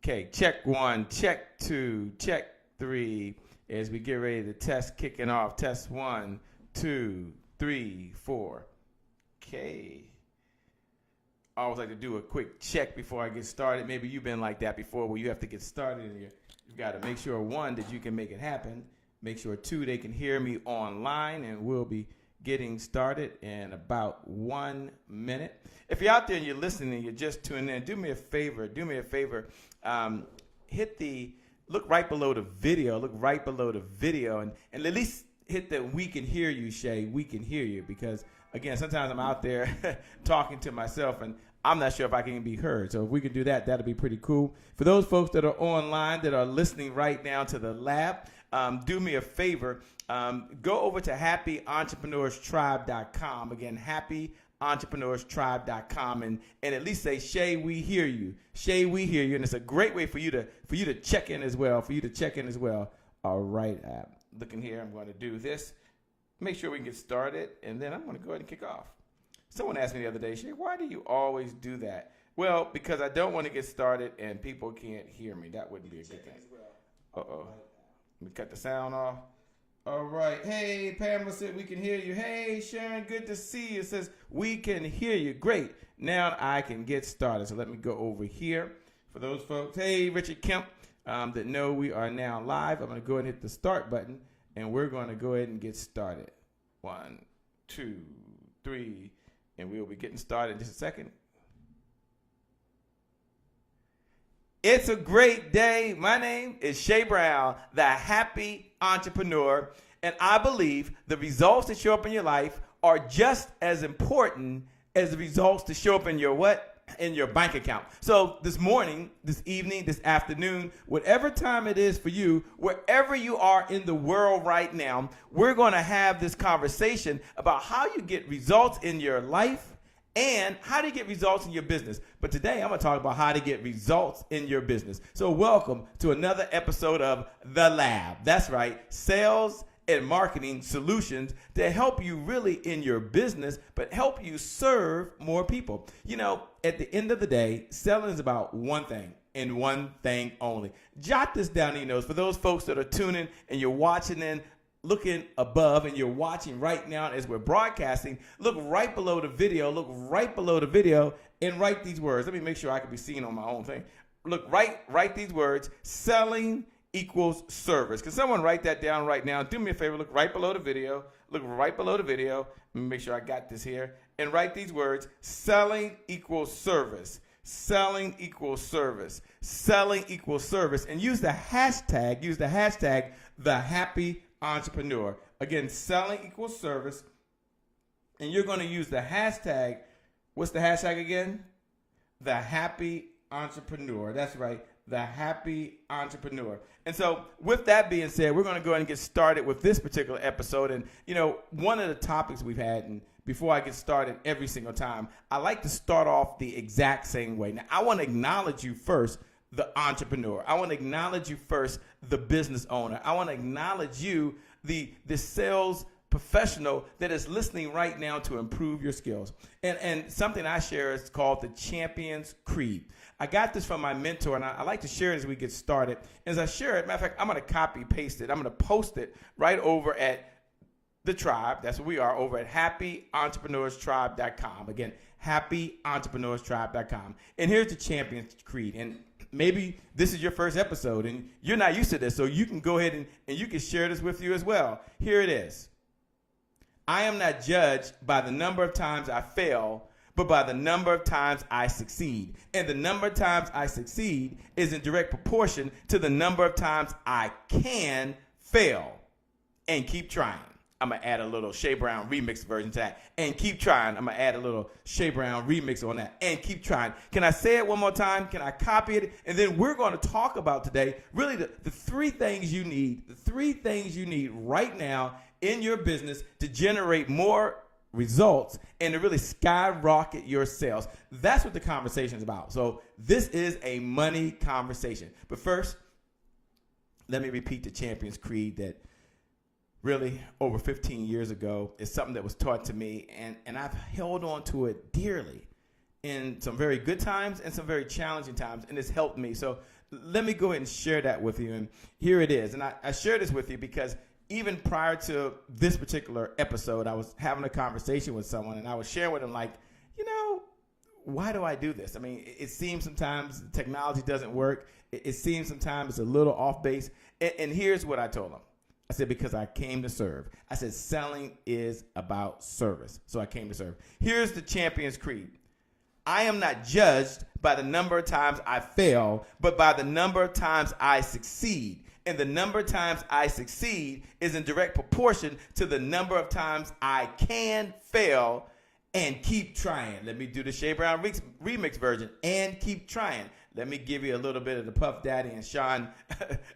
Okay, check one, check two, check three. As we get ready to test kicking off. Test 1, 2, 3, 4. Okay. I always like to do a quick check before I get started. Maybe you've been like that before where you have to get started and you've got to make sure, 1, that you can make it happen. Make sure, 2, they can hear me online, and we'll be getting started in about 1 minute. If you're out there and you're listening and you're just tuning in, do me a favor. Look right below the video, and at least hit the "we can hear you," Shay. We can hear you, because again, sometimes I'm out there talking to myself and I'm not sure if I can be heard. So if we can do that, that'll be pretty cool. For those folks that are online, that are listening right now to the lab, do me a favor. Go over to happyentrepreneurs.tribe.com. Again, happyentrepreneurs.tribe.com, and at least say, Shay, we hear you. Shay, we hear you. And it's a great way for you to check in as well. All right. Looking here, I'm going to do this. Make sure we can get started, and then I'm going to go ahead and kick off. Someone asked me the other day, Shay, why do you always do that? Well, because I don't want to get started and people can't hear me. That wouldn't be a good thing. Uh-oh. Let me cut the sound off. All right. Hey, Pamela said we can hear you. Hey, Sharon, good to see you. It says we can hear you. Great. Now I can get started. So let me go over here. For those folks, hey, Richard Kemp, that know we are now live, I'm going to go ahead and hit the start button, and we're going to go ahead and get started. 1, 2, 3, and we'll be getting started in just a second. It's a great day. My name is Shay Brown, the Happy Entrepreneur, and I believe the results that show up in your life are just as important as the results that show up in your what? In your bank account. So this morning, this evening, this afternoon, whatever time it is for you, wherever you are in the world right now, we're going to have this conversation about how you get results in your life and how to get results in your business. But today I'm going to talk about how to get results in your business. So welcome to another episode of The Lab. That's right, sales and marketing solutions to help you really in your business, but help you serve more people. You know, at the end of the day, selling is about one thing and one thing only. Jot this down in your notes. For those folks that are tuning and you're watching in, looking above, and you're watching right now as we're broadcasting, look right below the video, and write these words. Let me make sure I can be seen on my own thing. Look, write these words: selling equals service. Can someone write that down right now? Do me a favor, look right below the video. Let me make sure I got this here. And write these words: selling equals service. Selling equals service. Selling equals service. And use the hashtag, the Happy Entrepreneur. Again, selling equals service. And you're going to use the hashtag. What's the hashtag again? The Happy Entrepreneur. That's right. The Happy Entrepreneur. And so with that being said, we're going to go ahead and get started with this particular episode. And, you know, one of the topics we've had, and before I get started every single time, I like to start off the exact same way. Now, I want to acknowledge you first, the entrepreneur. I want to acknowledge you first, the business owner. I want to acknowledge you, the sales professional that is listening right now to improve your skills. And something I share is called the Champion's Creed. I got this from my mentor, and I like to share it as we get started. As I share it, matter of fact, I'm going to copy paste it. I'm going to post it right over at the tribe. That's what we are, over at happyentrepreneurs.tribe.com. Again, happyentrepreneurs.tribe.com. And here's the Champion's Creed. And maybe this is your first episode and you're not used to this, so you can go ahead and you can share this with you as well. Here it is. I am not judged by the number of times I fail, but by the number of times I succeed. And the number of times I succeed is in direct proportion to the number of times I can fail and keep trying. I'm going to add a little Shay Brown remix version to that. And keep trying. I'm going to add a little Shay Brown remix on that. And keep trying. Can I say it one more time? Can I copy it? And then we're going to talk about today really the three things you need. The three things you need right now in your business to generate more results and to really skyrocket your sales. That's what the conversation is about. So this is a money conversation. But first, let me repeat the Champion's Creed that really over 15 years ago is something that was taught to me, and I've held on to it dearly. in some very good times and some very challenging times, and it's helped me. So let me go ahead and share that with you. And here it is. And I share this with you because even prior to this particular episode, I was having a conversation with someone, and I was sharing with them, like, why do I do this? I mean, it seems sometimes technology doesn't work. It seems sometimes it's a little off base. And here's what I told them. I said, because I came to serve. I said, selling is about service. So I came to serve. Here's the Champions Creed. I am not judged by the number of times I fail, but by the number of times I succeed. And the number of times I succeed is in direct proportion to the number of times I can fail and keep trying. Let me do the Shay Brown remix version. And keep trying. Let me give you a little bit of the Puff Daddy and Sean,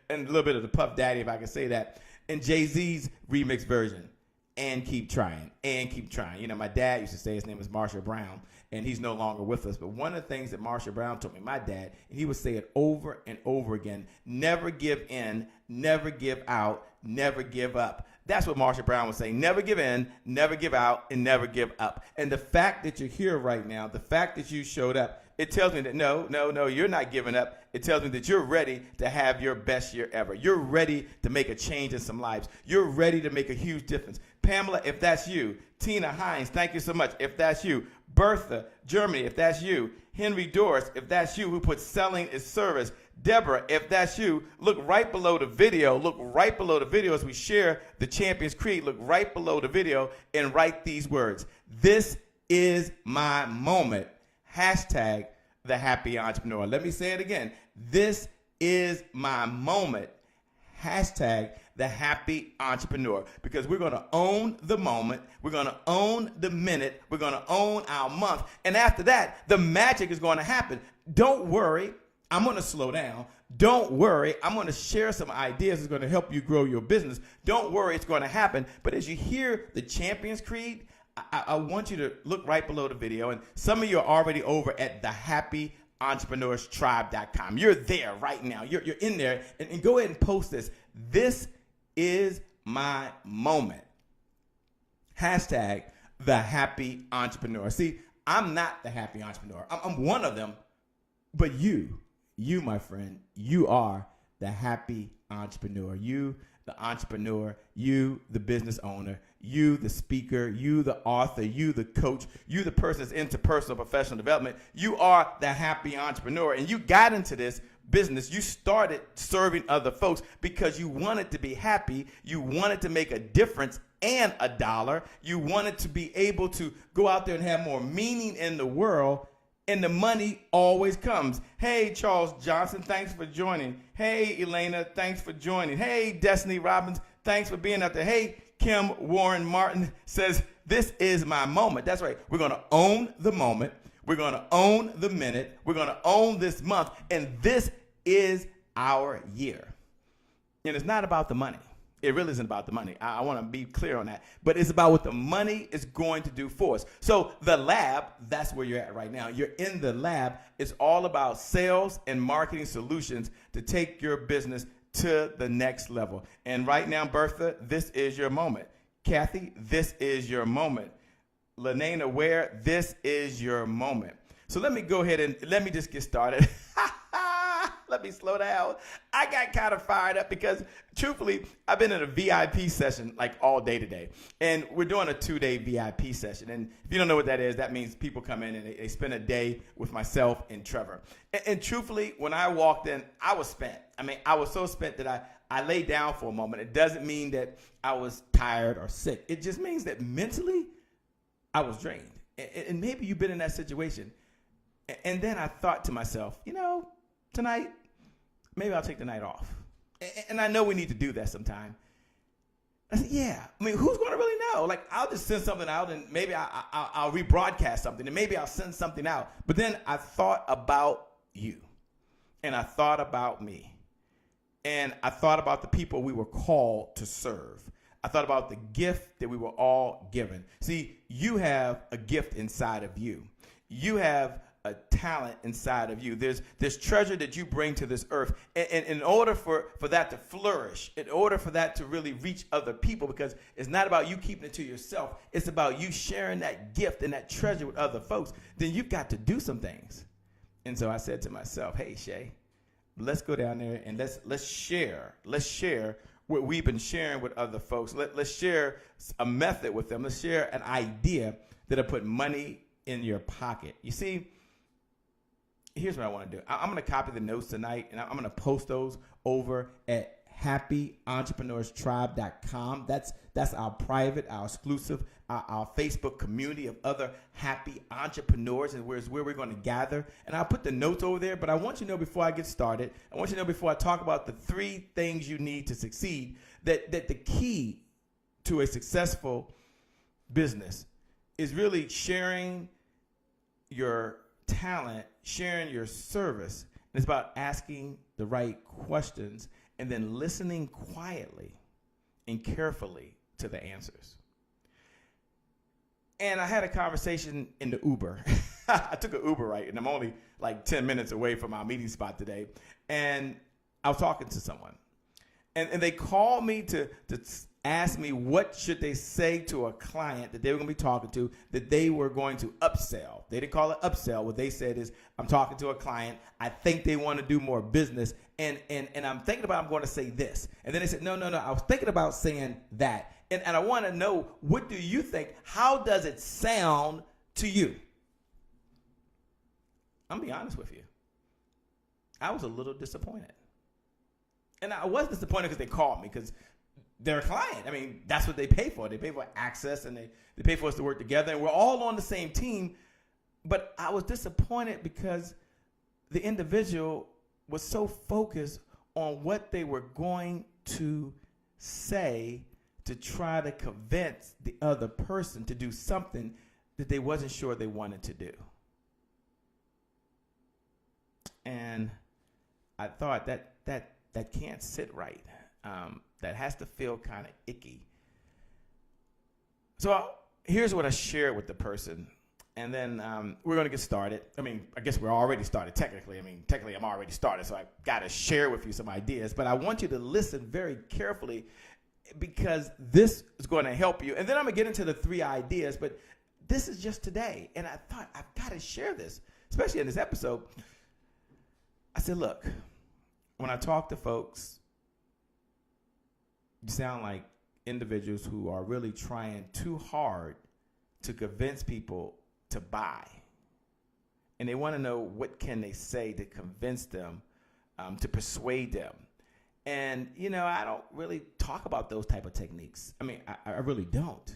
and a little bit of the Puff Daddy, if I can say that, and Jay-Z's remix version. And keep trying. And keep trying. My dad used to say his name was Marshall Brown, and he's no longer with us. But one of the things that Marshall Brown told me, my dad, and he would say it over and over again, never give in, never give out, never give up. That's what Marshall Brown was saying. Never give in, never give out, and never give up. And the fact that you're here right now, the fact that you showed up, it tells me that no, you're not giving up. It tells me that you're ready to have your best year ever. You're ready to make a change in some lives. You're ready to make a huge difference. Pamela, if that's you. Tina Hines, thank you so much. If that's you. Bertha, Germany, if that's you. Henry Doris, if that's you, who puts selling as service. Deborah, if that's you, look right below the video. Look right below the video as we share the Champions Creed. Look right below the video and write these words. This is my moment. Hashtag the happy entrepreneur. Let me say it again. This is my moment. Hashtag the happy entrepreneur. Because we're going to own the moment. We're going to own the minute. We're going to own our month. And after that, the magic is going to happen. Don't worry. I'm going to slow down. Don't worry. I'm going to share some ideas that's going to help you grow your business. Don't worry. It's going to happen. But as you hear the Champions Creed, I want you to look right below the video. And some of you are already over at thehappyentrepreneurstribe.com. You're there right now. You're in there. And go ahead and post this. This is my moment. Hashtag the happy entrepreneur. See, I'm not the happy entrepreneur. I'm one of them. But you, my friend, you are the happy entrepreneur. You, the entrepreneur, you, the business owner, you, the speaker, you, the author, you, the coach, you, the person that's into personal professional development. You are the happy entrepreneur. And you got into this business. You started serving other folks because you wanted to be happy. You wanted to make a difference and a dollar. You wanted to be able to go out there and have more meaning in the world. And the money always comes. Hey, Charles Johnson, thanks for joining. Hey, Elena, thanks for joining. Hey, Destiny Robbins, thanks for being out there. Hey, Kim Warren Martin says, this is my moment. That's right. We're going to own the moment. We're going to own the minute. We're going to own this month. And this is our year. And it's not about the money. It really isn't about the money. I want to be clear on that. But it's about what the money is going to do for us. So the lab, that's where you're at right now. You're in the lab. It's all about sales and marketing solutions to take your business to the next level. And right now, Bertha, this is your moment. Kathy, this is your moment. Lenana Ware, this is your moment. So let me go ahead and let me just get started. Let me slow down. I got kind of fired up because, truthfully, I've been in a VIP session like all day today. And we're doing a 2-day VIP session. And if you don't know what that is, that means people come in and they spend a day with myself and Trevor. And truthfully, when I walked in, I was spent. I mean, I was so spent that I laid down for a moment. It doesn't mean that I was tired or sick. It just means that mentally, I was drained. And maybe you've been in that situation. And then I thought to myself, tonight, maybe I'll take the night off. And I know we need to do that sometime. I said, yeah. I mean, who's going to really know? Like, I'll just send something out and maybe I'll rebroadcast something and maybe I'll send something out. But then I thought about you and I thought about me and I thought about the people we were called to serve. I thought about the gift that we were all given. See, you have a gift inside of you. You have a talent inside of you. There's treasure that you bring to this earth. And in order for that to flourish, in order for that to really reach other people, because it's not about you keeping it to yourself, it's about you sharing that gift and that treasure with other folks, then you've got to do some things. And so I said to myself, hey, Shay, let's go down there and let's share. Let's share what we've been sharing with other folks. Let's share a method with them. Let's share an idea that'll put money in your pocket. You see, here's what I want to do. I'm going to copy the notes tonight, and I'm going to post those over at happyentrepreneurstribe.com. That's our private, our exclusive, our Facebook community of other happy entrepreneurs, and where we're going to gather. And I'll put the notes over there, but I want you to know before I get started, I want you to know before I talk about the 3 things you need to succeed, that the key to a successful business is really sharing your talent, sharing your service. And it's about asking the right questions and then listening quietly and carefully to the answers. And I had a conversation in the Uber. I took an Uber, right? And I'm only like 10 minutes away from our meeting spot today. And I was talking to someone. And they called me to ask me what should they say to a client that they were going to be talking to that they were going to upsell. They didn't call it upsell. What they said is, I'm talking to a client. I think they want to do more business. And I'm thinking about, I'm going to say this. And then they said, no. I was thinking about saying that. And I want to know, what do you think? How does it sound to you? I'm going to be honest with you. I was a little disappointed. And I was disappointed because they called me, because they're a client. I mean, that's what they pay for. They pay for access, and they pay for us to work together. And we're all on the same team. But I was disappointed because the individual was so focused on what they were going to say to try to convince the other person to do something that they wasn't sure they wanted to do. And I thought that can't sit right. That has to feel kind of icky. So here's what I shared with the person. And then we're going to get started. I mean, I guess we're already started technically. Technically I'm already started, so I got to share with you some ideas. But I want you to listen very carefully, because this is going to help you. And then I'm going to get into the 3 ideas, but this is just today. And I thought, I've got to share this, especially in this episode. I said, look, when I talk to folks, you sound like individuals who are really trying too hard to convince people to buy. And they want to know, what can they say to convince them, to persuade them. And, I don't really talk about those type of techniques. I really don't.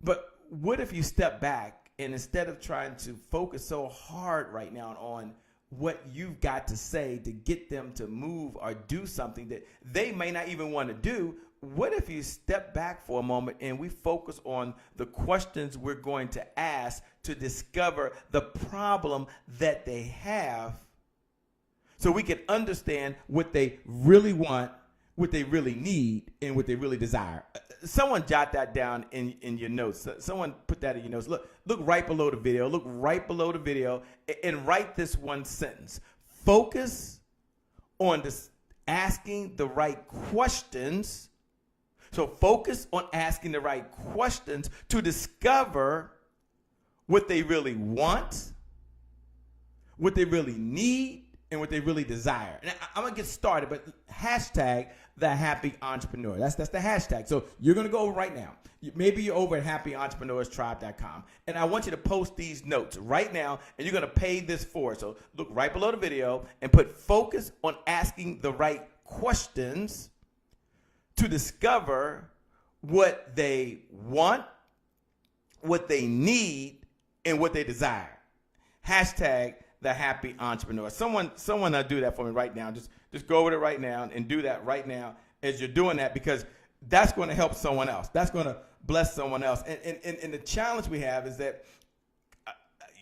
But what if you step back, and instead of trying to focus so hard right now on what you've got to say to get them to move or do something that they may not even want to do, what if you step back for a moment and we focus on the questions we're going to ask to discover the problem that they have, so we can understand what they really want, what they really need, and what they really desire. Someone jot that down in your notes. Someone put that in your notes. Look right below the video. Look right below the video and write this one sentence. Focus on asking the right questions. So focus on asking the right questions to discover what they really want, what they really need, and what they really desire. And I'm going to get started, but hashtag the happy entrepreneur. That's the hashtag. So you're going to go right now. Maybe you're over at happyentrepreneurstribe.com. And I want you to post these notes right now, and you're going to pay this forward. So look right below the video and put focus on asking the right questions to discover what they want, what they need, and what they desire. Hashtag the happy entrepreneur. Someone do that for me right now. Just go over it right now and do that right now as you're doing that, because that's going to help someone else. That's going to bless someone else. And the challenge we have is that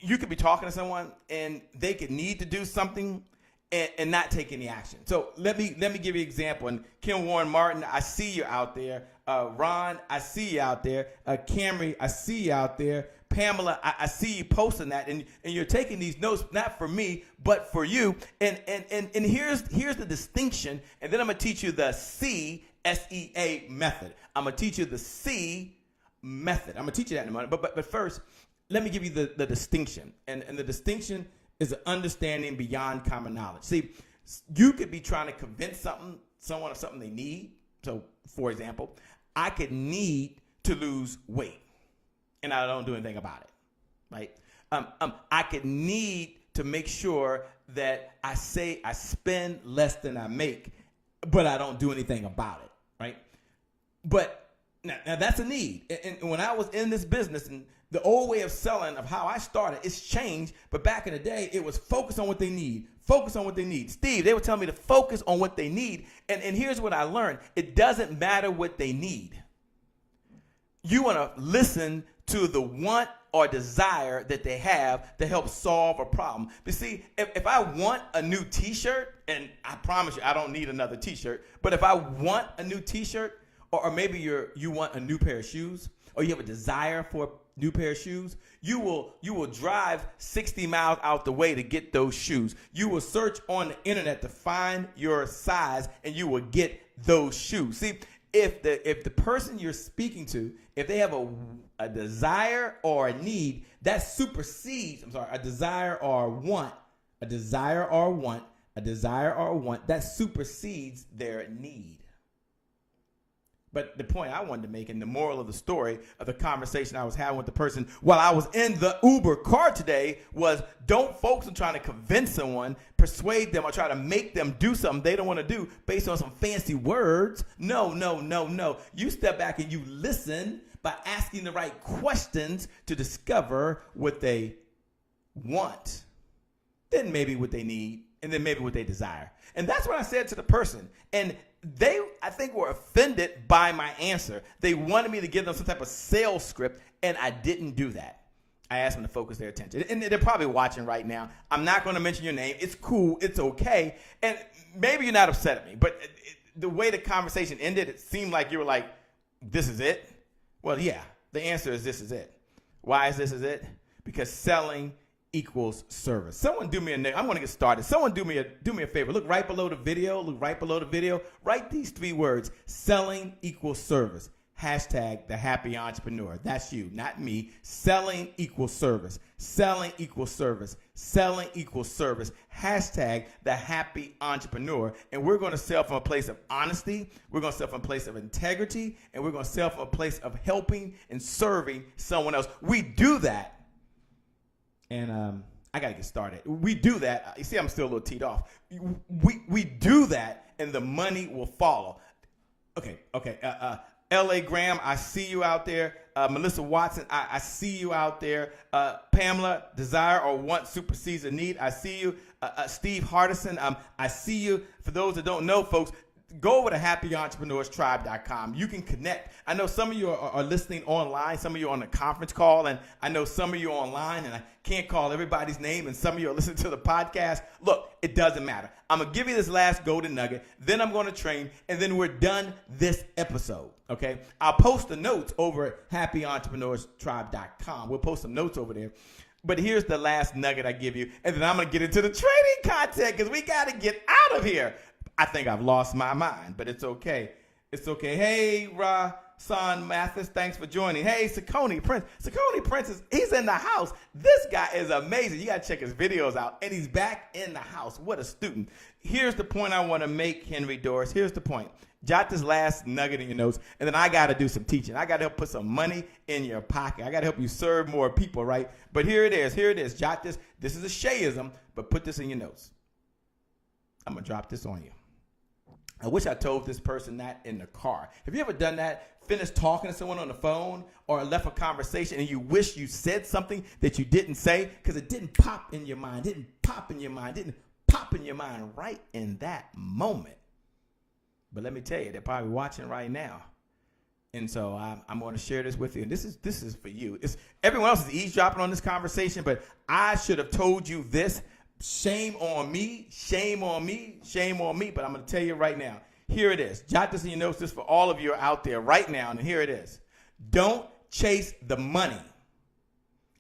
you could be talking to someone and they could need to do something and not take any action. So let me give you an example. And Kim Warren Martin, I see you out there. Ron, I see you out there. Camry, I see you out there. Pamela, I see you posting that, and you're taking these notes not for me, but for you. And here's the distinction, and then I'm going to teach you the SEA method. I'm going to teach you the C method. I'm going to teach you that in a moment. But first, let me give you the distinction. And the distinction is an understanding beyond common knowledge. See, you could be trying to convince someone of something they need. So, for example, I could need to lose weight, and I don't do anything about it, right? I could need to make sure that I spend less than I make, but I don't do anything about it, right? But now that's a need. And when I was in this business, and the old way of selling, of how I started, it's changed. But back in the day, it was focus on what they need. Focus on what they need. Steve, they would tell me to focus on what they need. And here's what I learned. It doesn't matter what they need. You want to listen to the want or desire that they have to help solve a problem. But see, if I want a new T-shirt, and I promise you I don't need another T-shirt, but if I want a new T-shirt, or maybe you want a new pair of shoes, or you have a desire for a new pair of shoes, you will drive 60 miles out the way to get those shoes. You will search on the internet to find your size, and you will get those shoes. See, if the person you're speaking to, if they have a desire or a need, that supersedes, a desire or a want, that supersedes their need. But the point I wanted to make, and the moral of the story of the conversation I was having with the person while I was in the Uber car today, was don't focus on trying to convince someone, persuade them, or try to make them do something they don't want to do based on some fancy words. No. You step back and you listen by asking the right questions to discover what they want, then maybe what they need, and then maybe what they desire. And that's what I said to the person. And they, I think, were offended by my answer. They wanted me to give them some type of sales script, and I didn't do that. I asked them to focus their attention. And they're probably watching right now. I'm not going to mention your name. It's cool. It's okay. And maybe you're not upset at me, but the way the conversation ended, it seemed like you were like, this is it? Well, yeah, the answer is this is it. Why is this is it? Because selling equals service. Someone do me I'm going to get started. Someone do me a favor. Look right below the video. Write these 3 words. Selling equals service. Hashtag the happy entrepreneur. That's you, not me. Selling equals service. Selling equals service. Selling equals service. Hashtag the happy entrepreneur. And we're going to sell from a place of honesty. We're going to sell from a place of integrity. And we're going to sell from a place of helping and serving someone else. We do that. And I got to get started. We do that. You see, I'm still a little teed off. We do that, and the money will follow. Okay. L.A. Graham, I see you out there. Melissa Watson, I see you out there. Pamela, desire or want supersedes a need. I see you. Steve Hardison, I see you. For those that don't know, folks, go over to happyentrepreneurstribe.com. You can connect. I know some of you are listening online. Some of you are on a conference call, and I know some of you are online, and I can't call everybody's name, and some of you are listening to the podcast. Look, it doesn't matter. I'm going to give you this last golden nugget, then I'm going to train, and then we're done this episode, okay? I'll post the notes over at happyentrepreneurstribe.com. We'll post some notes over there. But here's the last nugget I give you, and then I'm going to get into the training content because we got to get out of here. I think I've lost my mind, but it's okay. It's okay. Hey, Rasan Mathis, thanks for joining. Hey, Saucony Prince. Saucony Prince, he's in the house. This guy is amazing. You got to check his videos out. And he's back in the house. What a student. Here's the point I want to make, Henry Doris. Here's the point. Jot this last nugget in your notes, and then I got to do some teaching. I got to help put some money in your pocket. I got to help you serve more people, right? But here it is. Here it is. Jot this. This is a Shayism, but put this in your notes. I'm going to drop this on you. I wish I told this person that in the car. Have you ever done that? Finished talking to someone on the phone or left a conversation and you wish you said something that you didn't say because it didn't pop in your mind, didn't pop in your mind right in that moment. But let me tell you, they're probably watching right now. And so I'm going to share this with you. And this is for you. Everyone else is eavesdropping on this conversation, but I should have told you this. Shame on me, shame on me, shame on me. But I'm going to tell you right now. Here it is. Jot this in your notes. This for all of you out there right now. And here it is. Don't chase the money.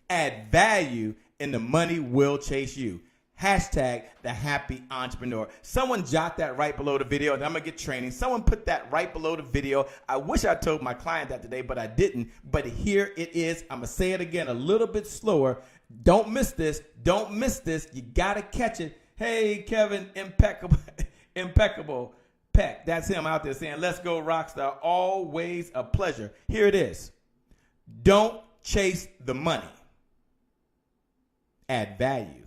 Add value and the money will chase you. Hashtag the happy entrepreneur. Someone jot that right below the video, and I'm going to get training. Someone put that right below the video. I wish I told my client that today, but I didn't. But here it is. I'm going to say it again a little bit slower. Don't miss this. Don't miss this. You got to catch it. Hey, Kevin, impeccable Peck. That's him out there saying, let's go, Rockstar. Always a pleasure. Here it is. Don't chase the money. Add value.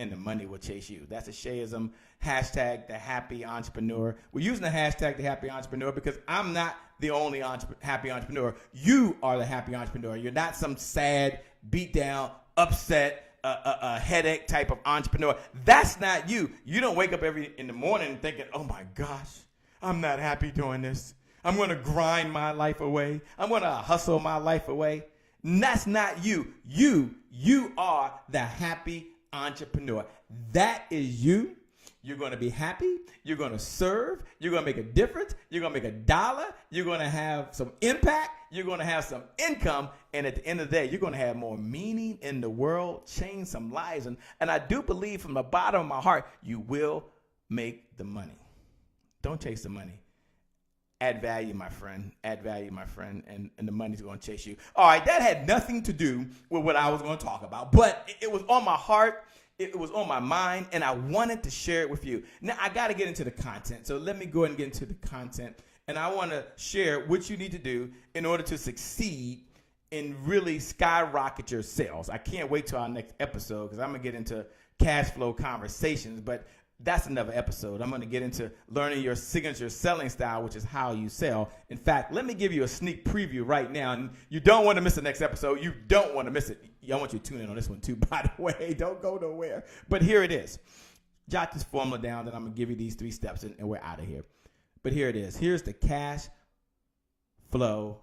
And the money will chase you. That's a Shayism. Hashtag the happy entrepreneur. We're using the hashtag the happy entrepreneur because I'm not the only happy entrepreneur. You are the happy entrepreneur. You're not some sad, beat down, upset, a headache type of entrepreneur. That's not you. You don't wake up in the morning thinking, oh my gosh, I'm not happy doing this. I'm going to grind my life away. I'm going to hustle my life away. And that's not you. You are the happy entrepreneur. That is you. You're going to be happy. You're going to serve. You're going to make a difference. You're going to make $1. You're going to have some impact. You're going to have some income. And at the end of the day, you're going to have more meaning in the world, change some lives. And I do believe from the bottom of my heart, you will make the money. Don't chase the money. Add value, my friend. Add value, my friend, and the money's going to chase you. All right, that had nothing to do with what I was going to talk about, but it was on my heart. It was on my mind, and I wanted to share it with you. Now, I got to get into the content, so let me go ahead and get into the content, and I want to share what you need to do in order to succeed and really skyrocket your sales. I can't wait till our next episode because I'm going to get into cash flow conversations, but that's another episode. I'm going to get into learning your signature selling style, which is how you sell. In fact, let me give you a sneak preview right now. And you don't want to miss the next episode. You don't want to miss it. I want you to tune in on this one too, by the way. Don't go nowhere. But here it is. Jot this formula down, then I'm going to give you these 3 steps, and we're out of here. But here it is. Here's the cash flow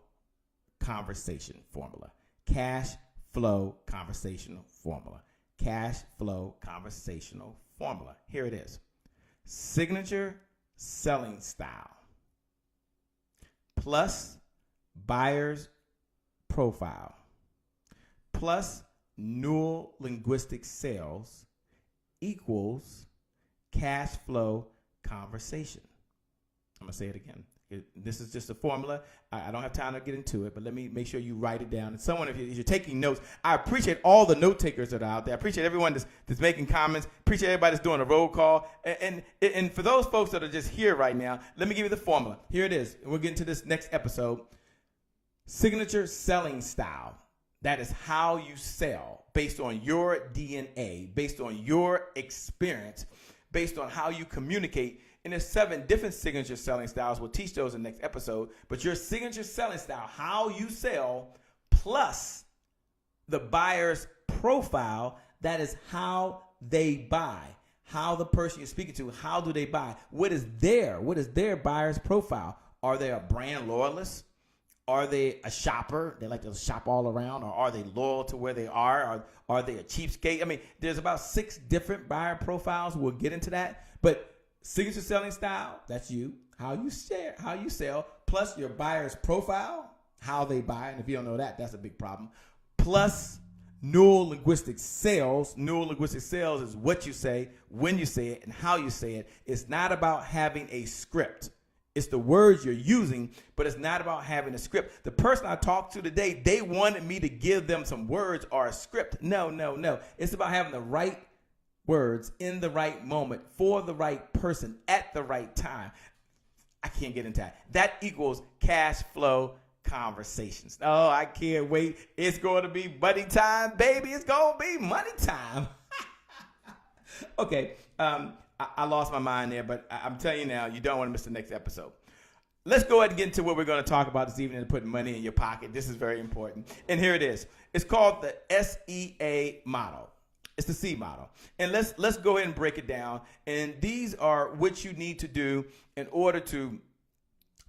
conversation formula. Cash flow conversational formula. Cash flow conversational formula. Here it is. Signature selling style plus buyer's profile plus neural linguistic sales equals cash flow conversation. I'm going to say it again. This is just a formula. I don't have time to get into it, but let me make sure you write it down. And someone, if you're taking notes, I appreciate all the note takers that are out there. I appreciate everyone that's making comments. Appreciate everybody that's doing a roll call. And for those folks that are just here right now, let me give you the formula. Here it is. And we'll get into this next episode. Signature selling style. That is how you sell based on your DNA, based on your experience, based on how you communicate. And there's 7 different signature selling styles. We'll teach those in the next episode. But your signature selling style, how you sell, plus the buyer's profile, that is how they buy. How the person you're speaking to, how do they buy? What is their buyer's profile? Are they a brand loyalist? Are they a shopper? They like to shop all around. Or are they loyal to where they are? Or are they a cheapskate? I mean, there's about 6 different buyer profiles. We'll get into that. But signature selling style, that's you. How you sell, plus your buyer's profile, how they buy. And if you don't know that, that's a big problem. Plus neural linguistic sales. Neural linguistic sales is what you say, when you say it, and how you say it. It's not about having a script. It's the words you're using, but it's not about having a script. The person I talked to today, they wanted me to give them some words or a script. No. It's about having the right words in the right moment for the right person at the right time. I can't get into that. That equals cash flow conversations. Oh, I can't wait. It's going to be money time, baby. It's going to be money time. Okay. I lost my mind there, but I'm telling you now, you don't want to miss the next episode. Let's go ahead and get into what we're going to talk about this evening and putting money in your pocket. This is very important. And here it is. It's called the SEA model. It's the C model. And let's go ahead and break it down. And these are what you need to do in order to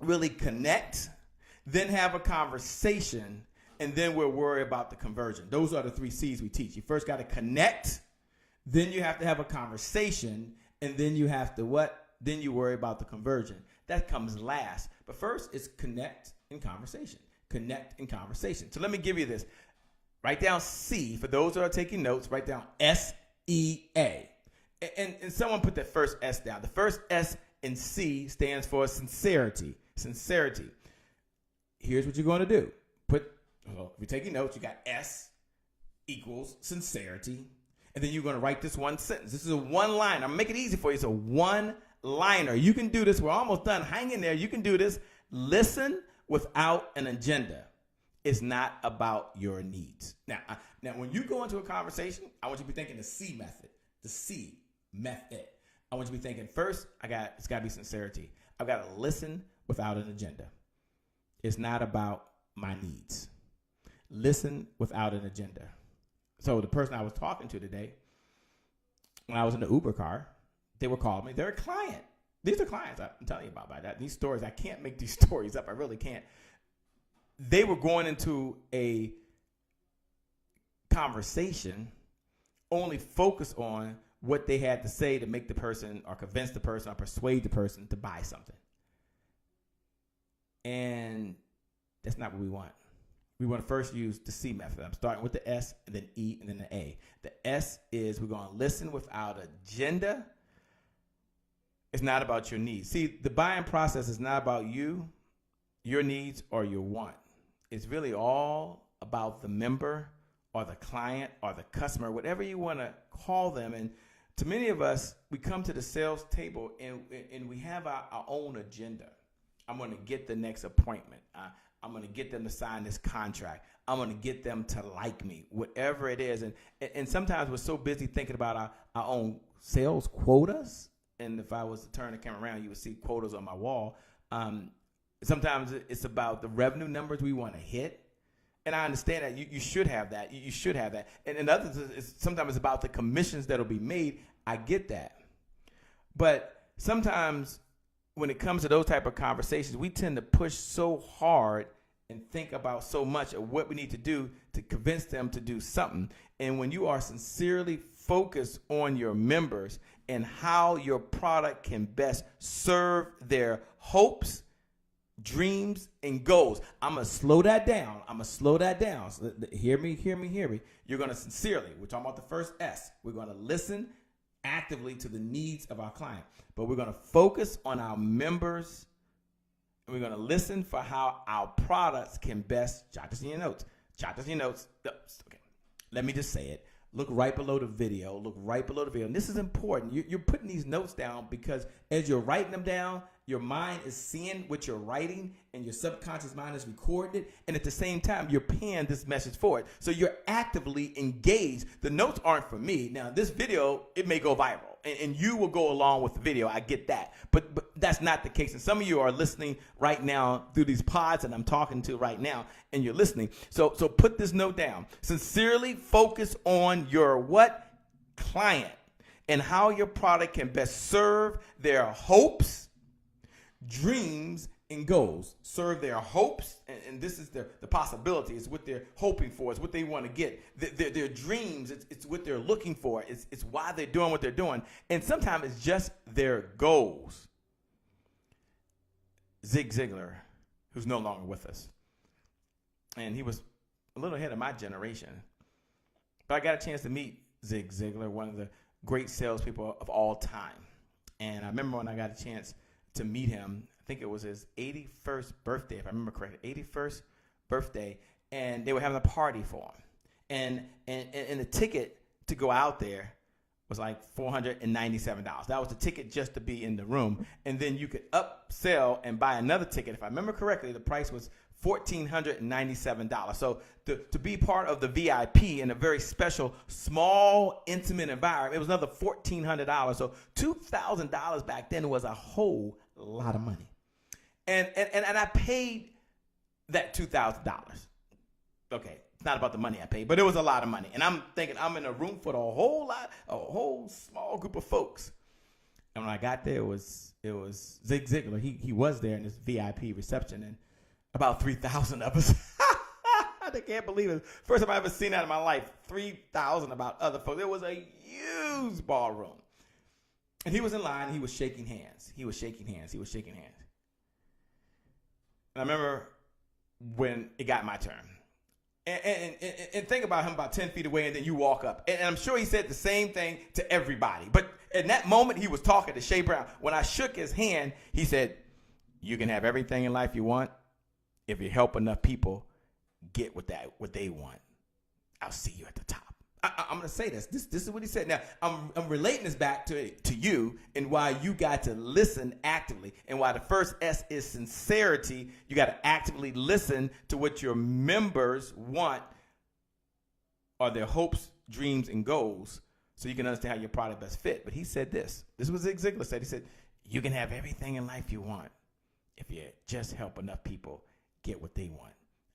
really connect, then have a conversation, and then we'll worry about the conversion. Those are the 3 C's we teach. You first got to connect, then you have to have a conversation, and then you have to what? Then you worry about the conversion. That comes last. But first, it's connect and conversation. Connect and conversation. So let me give you this. Write down C. For those that are taking notes, write down S-E-A. And someone put that first S down. The first S in C stands for sincerity. Sincerity. Here's what you're going to do. If you're taking notes, you got S equals sincerity. And then you're going to write this one sentence. This is a one-liner. I'm going to make it easy for you. It's a one-liner. You can do this. We're almost done. Hang in there. You can do this. Listen without an agenda. It's not about your needs. Now, when you go into a conversation, I want you to be thinking the C method. The C method. I want you to be thinking, first, it's got to be sincerity. I've got to listen without an agenda. It's not about my needs. Listen without an agenda. So the person I was talking to today, when I was in the Uber car, they were calling me. They're a client. These are clients I'm telling you about that. These stories, I can't make these stories up. I really can't. They were going into a conversation only focused on what they had to say to make the person or convince the person or persuade the person to buy something. And that's not what we want. We want to first use the C method. I'm starting with the S and then E and then the A. The S is we're going to listen without agenda. It's not about your needs. See, the buying process is not about you, your needs, or your want. It's really all about the member or the client or the customer, whatever you want to call them. And to many of us, we come to the sales table and we have our own agenda. I'm going to get the next appointment. I'm going to get them to sign this contract. I'm going to get them to like me, whatever it is. And sometimes we're so busy thinking about our own sales quotas. And if I was to turn the camera around, you would see quotas on my wall. Sometimes it's about the revenue numbers we want to hit. And I understand that you should have that. You should have that. And others, sometimes it's about the commissions that will be made. I get that. But sometimes when it comes to those type of conversations, we tend to push so hard and think about so much of what we need to do to convince them to do something. And when you are sincerely focused on your members and how your product can best serve their hopes, dreams, and goals. I'm going to slow that down. So hear me. You're going to sincerely, we're talking about the first S. We're going to listen actively to the needs of our client. But we're going to focus on our members, and we're going to listen for how our products can best, jot this in your notes. Okay, let me just say it. Look right below the video. And this is important. You're putting these notes down because as you're writing them down, your mind is seeing what you're writing and your subconscious mind is recording it. And at the same time, you're paying this message forward. So you're actively engaged. The notes aren't for me. Now, this video, it may go viral and you will go along with the video. I get that. But that's not the case. And some of you are listening right now through these pods that I'm talking to right now, and you're listening. So put this note down. Sincerely focus on your what? Client and how your product can best serve their hopes, dreams, and goals. Serve their hopes, and this is the possibility. It's what they're hoping for. It's what they want to get. Their dreams, it's what they're looking for. It's why they're doing what they're doing. And sometimes it's just their goals. Zig Ziglar, who's no longer with us, and he was a little ahead of my generation, but I got a chance to meet Zig Ziglar, one of the great salespeople of all time. And I remember when I got a chance to meet him, I think it was his 81st birthday, if I remember correctly, 81st birthday, and they were having a party for him. And the ticket to go out there was like $497. That was the ticket just to be in the room. And then you could upsell and buy another ticket. If I remember correctly, the price was $1,497. So to be part of the VIP in a very special, small, intimate environment, it was another $1,400. So $2,000 back then was a whole lot of money. And I paid that $2,000. Okay, it's not about the money I paid, but it was a lot of money. And I'm thinking I'm in a room for a whole small group of folks. And when I got there, it was Zig Ziglar. He was there in this VIP reception, and about 3,000 of us. I can't believe it. First time I ever seen that in my life. 3,000 about other folks. It was a huge ballroom. And he was in line. He was shaking hands. And I remember when it got my turn. And think about him about 10 feet away, and then you walk up. And I'm sure he said the same thing to everybody. But in that moment, he was talking to Shay Brown. When I shook his hand, he said, you can have everything in life you want if you help enough people get what they want. I'll see you at the top. I'm going to say this. This is what he said. Now, I'm relating this back to you and why you got to listen actively, and why the first S is sincerity. You got to actively listen to what your members want, or their hopes, dreams, and goals, so you can understand how your product best fit. But he said this. This was Zig Ziglar said. He said, you can have everything in life you want if you just help enough people get what they want.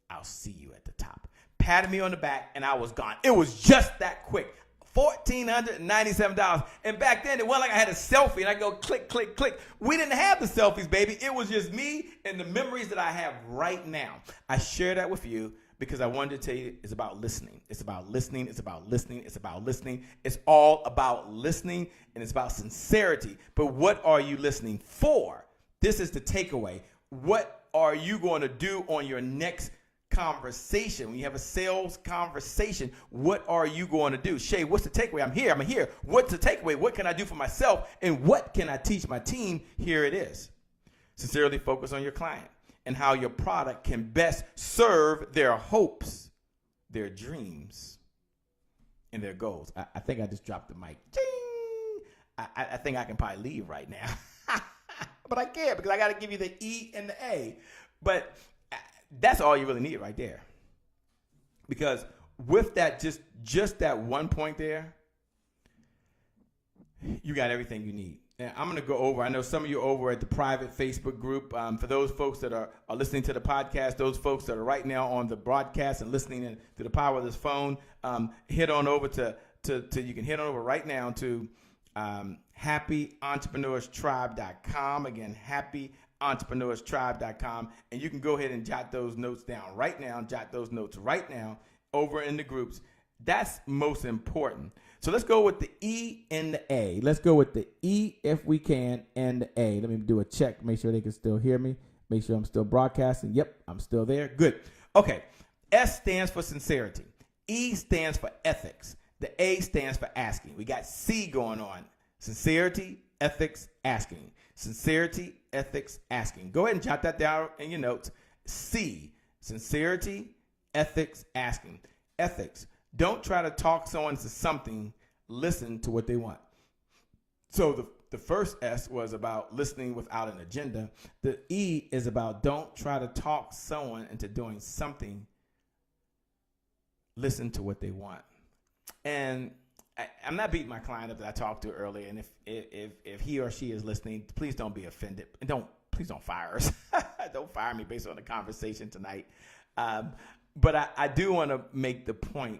I'll see you at the top. Patted me on the back, and I was gone. It was just that quick. $1,497. And back then, it wasn't like I had a selfie, and I go click, click, click. We didn't have the selfies, baby. It was just me and the memories that I have right now. I share that with you because I wanted to tell you it's about listening. It's about listening. It's about listening. It's about listening. It's all about listening, and it's about sincerity. But what are you listening for? This is the takeaway. What are you going to do on your next conversation? When you have a sales conversation, what are you going to do? Shay, what's the takeaway? I'm here. What's the takeaway? What can I do for myself? And what can I teach my team? Here it is. Sincerely focus on your client and how your product can best serve their hopes, their dreams, and their goals. I think I just dropped the mic. Ding! I think I can probably leave right now. But I can't, because I got to give you the E and the A. But that's all you really need right there. Because with that, just that one point there, you got everything you need. And I'm going to go over. I know some of you are over at the private Facebook group. For those folks that are listening to the podcast, those folks that are right now on the broadcast and listening to the power of this phone, head on over to you can head on over right now to happyentrepreneurs.tribe.com. Again, happyentrepreneurs.tribe.com. And you can go ahead and jot those notes down right now. Jot those notes right now over in the groups. That's most important. So let's go with the E and the A. Let's go with the E if we can and the A. Let me do a check. Make sure they can still hear me. Make sure I'm still broadcasting. Yep, I'm still there. Good. Okay. S stands for sincerity. E stands for ethics. The A stands for asking. We got C going on. Sincerity, ethics, asking. Sincerity, ethics, asking. Go ahead and jot that down in your notes. C, sincerity, ethics, asking. Ethics. Don't try to talk someone into something. Listen to what they want. So the first S was about listening without an agenda. The E is about don't try to talk someone into doing something. Listen to what they want. And I'm not beating my client up that I talked to earlier. And if he or she is listening, please don't be offended. And please don't fire us. Don't fire me based on the conversation tonight. But I do want to make the point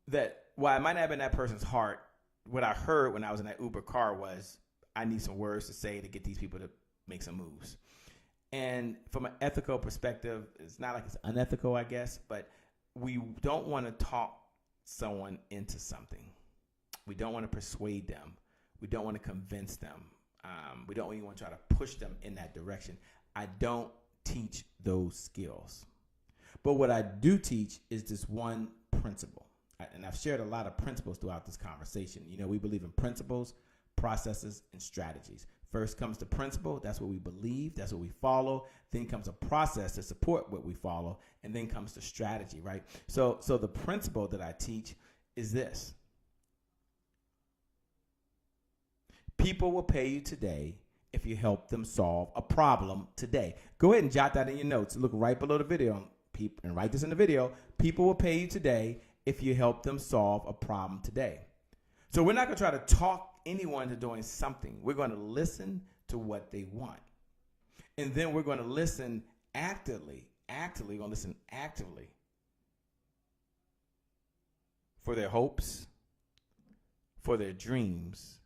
that while it might not have been that person's heart, what I heard when I was in that Uber car was, I need some words to say to get these people to make some moves. And from an ethical perspective, it's not like it's unethical, I guess, but we don't want to talk someone into something. We don't want to persuade them. We don't want to convince them. We don't even want to try to push them in that direction. I don't teach those skills. But what I do teach is this one principle. And I've shared a lot of principles throughout this conversation. You know, we believe in principles, processes, and strategies. First comes the principle. That's what we believe. That's what we follow. Then comes a process to support what we follow. And then comes the strategy, right? So the principle that I teach is this. People will pay you today if you help them solve a problem today. Go ahead and jot that in your notes. Look right below the video and write this in the video. People will pay you today if you help them solve a problem today. So we're not going to try to talk anyone into doing something. We're going to listen to what they want. And then we're going to listen actively. We're going to listen actively for their hopes, for their dreams,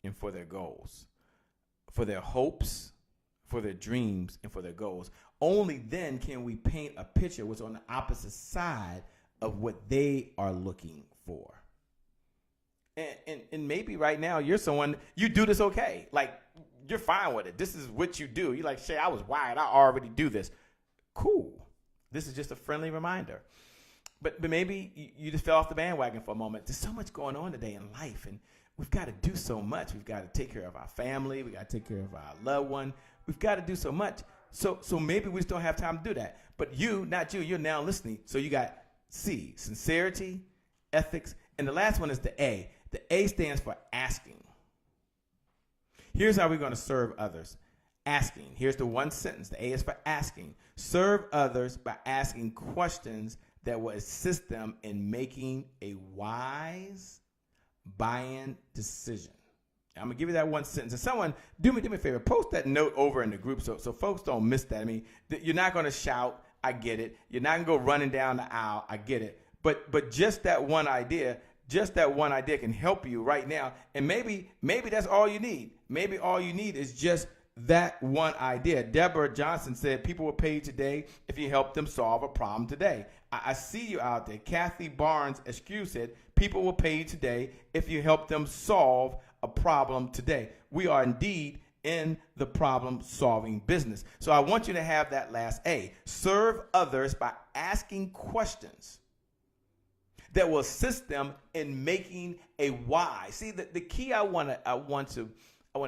and for their goals. For their hopes, for their dreams, and for their goals. Only then can we paint a picture what's on the opposite side of what they are looking for. And maybe right now you're someone, you do this okay. Like, you're fine with it. This is what you do. You're like, Shay, I was wired. I already do this. Cool. This is just a friendly reminder. But maybe you just fell off the bandwagon for a moment. There's so much going on today in life, and we've got to do so much. We've got to take care of our family. We've got to take care of our loved one. We've got to do so much. So maybe we just don't have time to do that. But you, not you, you're now listening. So you got C, sincerity, ethics, and the last one is the A. The A stands for asking. Here's how we're going to serve others. Asking. Here's the one sentence. The A is for asking. Serve others by asking questions that will assist them in making a wise buy-in decision. I'm going to give you that one sentence. And someone, do me a favor, post that note over in the group so folks don't miss that. I mean, you're not going to shout, I get it. You're not going to go running down the aisle, I get it. But just that one idea can help you right now. And maybe that's all you need. Maybe all you need is just that one idea. Deborah Johnson said people will pay you today if you help them solve a problem today. I see you out there. Kathy Barnes Askew said people will pay you today if you help them solve a problem today. We are indeed in the problem solving business. So I want you to have that last A. Serve others by asking questions that will assist them in making a wise. See, the key I want to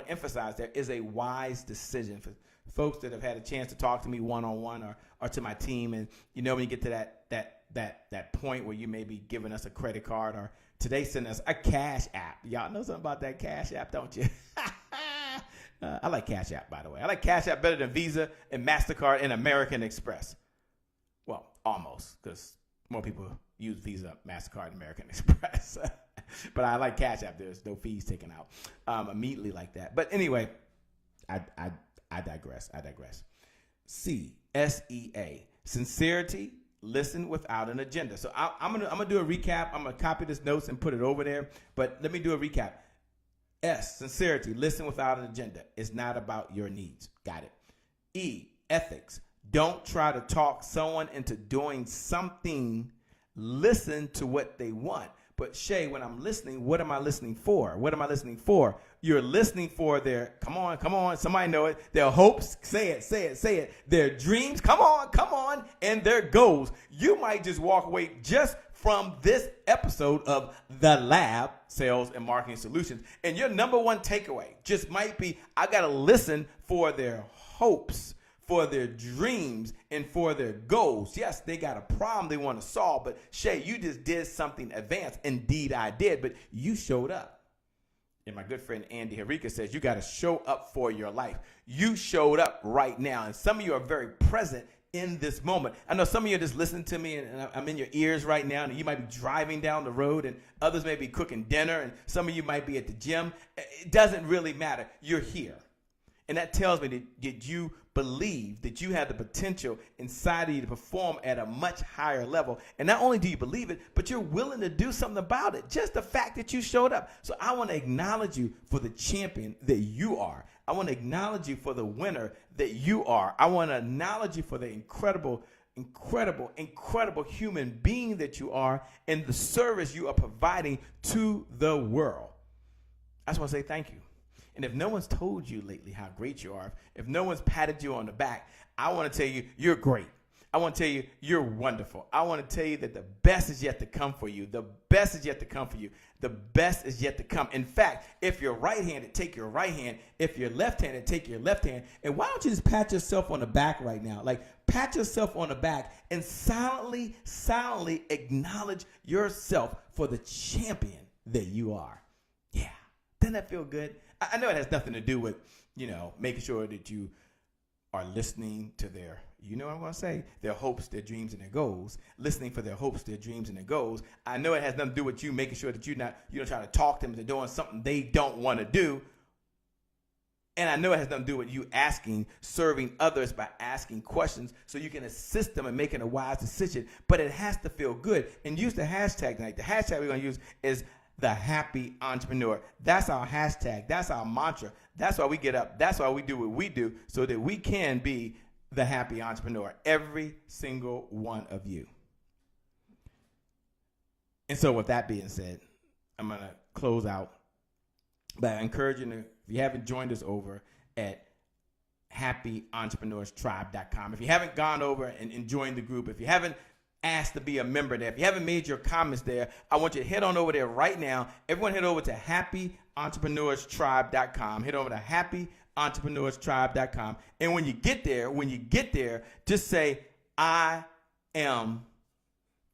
emphasize there is a wise decision for folks that have had a chance to talk to me one-on-one or to my team. And when you get to that point where you may be giving us a credit card or today sending us a Cash App. Y'all know something about that Cash App, don't you? I like Cash App, by the way. I like Cash App better than Visa and MasterCard and American Express. Well, almost, because more people use Visa, MasterCard, and American Express. But I like Cash App. There's no fees taken out immediately like that. But anyway, I digress. C, S-E-A, sincerity, listen without an agenda. So I'm gonna do a recap. I'm gonna copy this notes and put it over there. But let me do a recap. S, sincerity, listen without an agenda. It's not about your needs. Got it. E, ethics. Don't try to talk someone into doing something. Listen to what they want. But Shay, when I'm listening, what am I listening for? What am I listening for? You're listening for their, come on, somebody know it, their hopes, say it, their dreams, come on, and their goals. You might just walk away just from this episode of The Lab, Sales and Marketing Solutions, and your number one takeaway just might be, I got to listen for their hopes, for their dreams, and for their goals. Yes, they got a problem they want to solve, but Shay, you just did something advanced. Indeed, I did, but you showed up. And my good friend Andy Henriquez says you got to show up for your life. You showed up right now, and some of you are very present in this moment. I know some of you are just listening to me, and I'm in your ears right now, and you might be driving down the road, and others may be cooking dinner, and some of you might be at the gym. It doesn't really matter. You're here. And that tells me that you believe that you have the potential inside of you to perform at a much higher level. And not only do you believe it, but you're willing to do something about it. Just the fact that you showed up. So I want to acknowledge you for the champion that you are. I want to acknowledge you for the winner that you are. I want to acknowledge you for the incredible human being that you are and the service you are providing to the world. I just want to say thank you. And if no one's told you lately how great you are, if no one's patted you on the back, I want to tell you, you're great. I want to tell you, you're wonderful. I want to tell you that the best is yet to come for you. The best is yet to come for you. The best is yet to come. In fact, if you're right-handed, take your right hand. If you're left-handed, take your left hand. And why don't you just pat yourself on the back right now? Like, pat yourself on the back and silently acknowledge yourself for the champion that you are. Yeah. Doesn't that feel good? I know it has nothing to do with, making sure that you are listening to their, what I'm going to say, their hopes, their dreams, and their goals. Listening for their hopes, their dreams, and their goals. I know it has nothing to do with you making sure that you don't try to talk them into doing something they don't want to do. And I know it has nothing to do with you serving others by asking questions so you can assist them in making a wise decision. But it has to feel good. And use the hashtag tonight. The hashtag we're going to use is The Happy Entrepreneur. That's our hashtag. That's our mantra. That's why we get up. That's why we do what we do, so that we can be the happy entrepreneur. Every single one of you. And so with that being said, I'm going to close out by encouraging you, if you haven't joined us over at happyentrepreneurstribe.com. If you haven't gone over and joined the group, if you haven't asked to be a member there, if you haven't made your comments there, I want you to head on over there right now. Everyone head over to happyentrepreneurstribe.com. Head over to happyentrepreneurstribe.com. And when you get there, just say, I am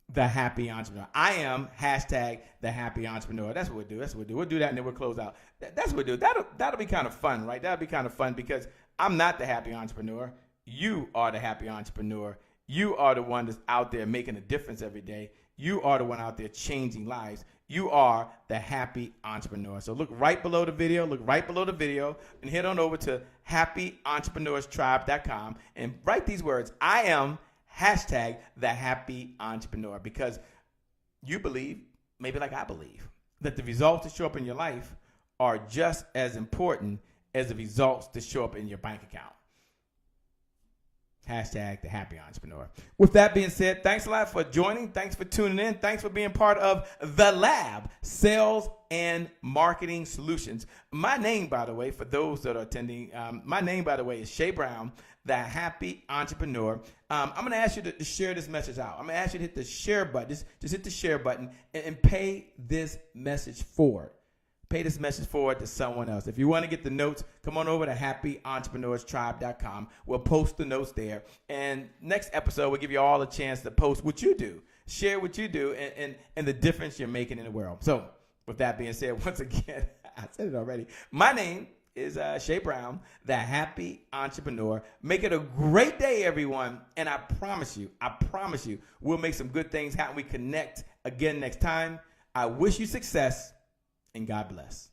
the happy entrepreneur. I am #the happy entrepreneur. That's what we'll do. We'll do that and then we'll close out. That's what we'll do. That'll be kind of fun, right? That'll be kind of fun because I'm not the happy entrepreneur. You are the happy entrepreneur. You are the one that's out there making a difference every day. You are the one out there changing lives. You are the happy entrepreneur. So look right below the video, and head on over to happyentrepreneurstribe.com and write these words. I am #the happy entrepreneur, because you believe, maybe like I believe, that the results that show up in your life are just as important as the results that show up in your bank account. #the happy entrepreneur. With that being said, thanks a lot for joining. Thanks for tuning in. Thanks for being part of The Lab, Sales and Marketing Solutions. My name, by the way, for those that are attending, my name, by the way, is Shay Brown, the happy entrepreneur. I'm going to ask you to share this message out. I'm going to ask you to hit the share button. Just hit the share button and pay this message forward. Pay this message forward to someone else. If you want to get the notes, come on over to happyentrepreneurstribe.com. We'll post the notes there. And next episode, we'll give you all a chance to post what you do, share what you do, and the difference you're making in the world. So with that being said, once again, I said it already. My name is Shay Brown, the happy entrepreneur. Make it a great day, everyone. And I promise you, we'll make some good things happen. We connect again next time. I wish you success. And God bless.